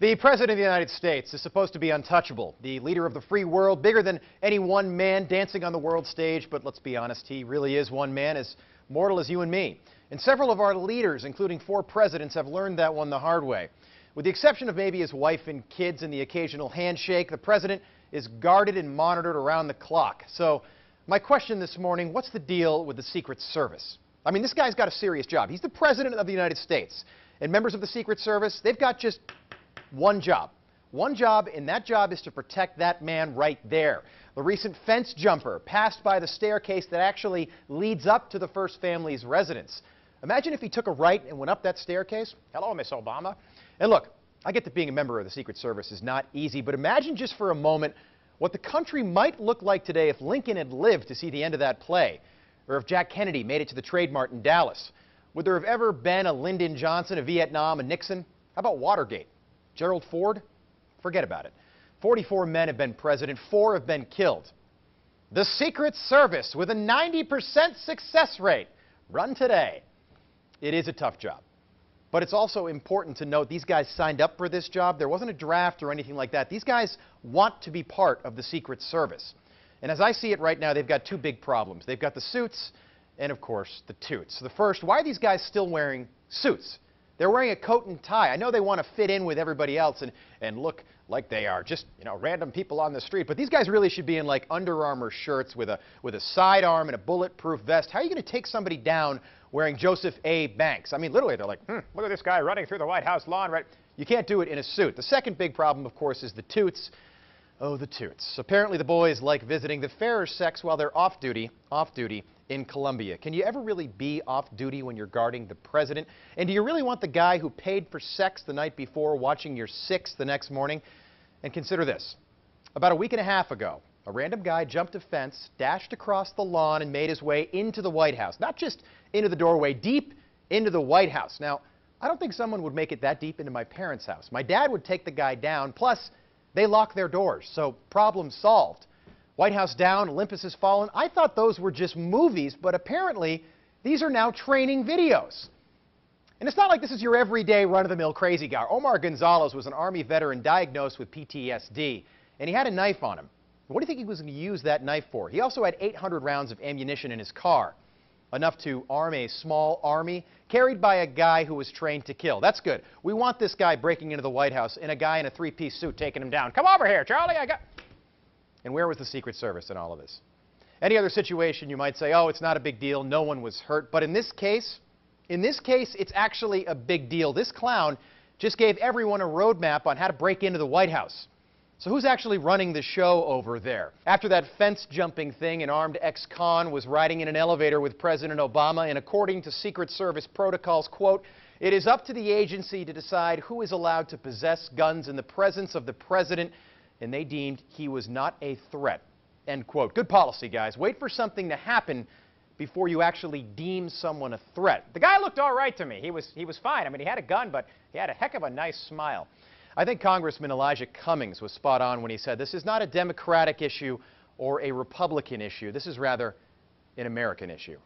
The President of the United States is supposed to be untouchable, the leader of the free world, bigger than any one man dancing on the world stage. But let's be honest, he really is one man, as mortal as you and me. And several of our leaders, including 4 presidents, have learned that one the hard way. With the exception of maybe his wife and kids and the occasional handshake, the president is guarded and monitored around the clock. So my question this morning, what's the deal with the Secret Service? I mean, this guy's got a serious job. He's the President of the United States. And members of the Secret Service, they've got just one job. One job, and that job is to protect that man right there. The recent fence jumper passed by the staircase that actually leads up to the first family's residence. Imagine if he took a right and went up that staircase. Hello, Miss Obama. And look, I get that being a member of the Secret Service is not easy, but imagine just for a moment what the country might look like today if Lincoln had lived to see the end of that play, or if Jack Kennedy made it to the Trade Mart in Dallas. Would there have ever been a Lyndon Johnson, a Vietnam, a Nixon? How about Watergate? Gerald Ford? Forget about it. 44 men have been president, 4 have been killed. The Secret Service with a 90% success rate. Run today. It is a tough job. But it's also important to note these guys signed up for this job. There wasn't a draft or anything like that. These guys want to be part of the Secret Service. And as I see it right now, they've got 2 big problems. They've got the suits and, of course, the toots. The first, why are these guys still wearing suits? They're wearing a coat and tie. I know they want to fit in with everybody else and look like they are just, random people on the street. But these guys really should be in like Under Armour shirts with a sidearm and a bulletproof vest. How are you going to take somebody down wearing Joseph A. Banks? I mean, literally, they're like, look at this guy running through the White House lawn, right? You can't do it in a suit. The second big problem, of course, is the toots. Oh, the toots. Apparently, the boys like visiting the fairer sex while they're off duty in Colombia. Can you ever really be off duty when you're guarding the president? And do you really want the guy who paid for sex the night before watching your 6 the next morning? And consider this. About a week and a half ago, a random guy jumped a fence, dashed across the lawn, and made his way into the White House. Not just into the doorway, deep into the White House. Now, I don't think someone would make it that deep into my parents' house. My dad would take the guy down, plus they lock their doors, so problem solved. White House down, Olympus has fallen. I thought those were just movies, but apparently these are now training videos. And it's not like this is your everyday run-of-the-mill crazy guy. Omar Gonzalez was an Army veteran diagnosed with PTSD, and he had a knife on him. What do you think he was going to use that knife for? He also had 800 rounds of ammunition in his car, enough to arm a small army carried by a guy who was trained to kill. That's good. We want this guy breaking into the White House and a guy in a 3-piece suit taking him down. Come over here, Charlie, And where was the Secret Service in all of this? Any other situation you might say, oh, it's not a big deal, no one was hurt. But in this case, it's actually a big deal. This clown just gave everyone a roadmap on how to break into the White House. So who's actually running the show over there? After that fence-jumping thing, an armed ex-con was riding in an elevator with President Obama, and according to Secret Service protocols, quote, it is up to the agency to decide who is allowed to possess guns in the presence of the president, and they deemed he was not a threat, end quote. Good policy, guys. Wait for something to happen before you actually deem someone a threat. The guy looked all right to me. He was fine. I mean, he had a gun, but he had a heck of a nice smile. I think Congressman Elijah Cummings was spot on when he said this is not a Democratic issue or a Republican issue. This is rather an American issue.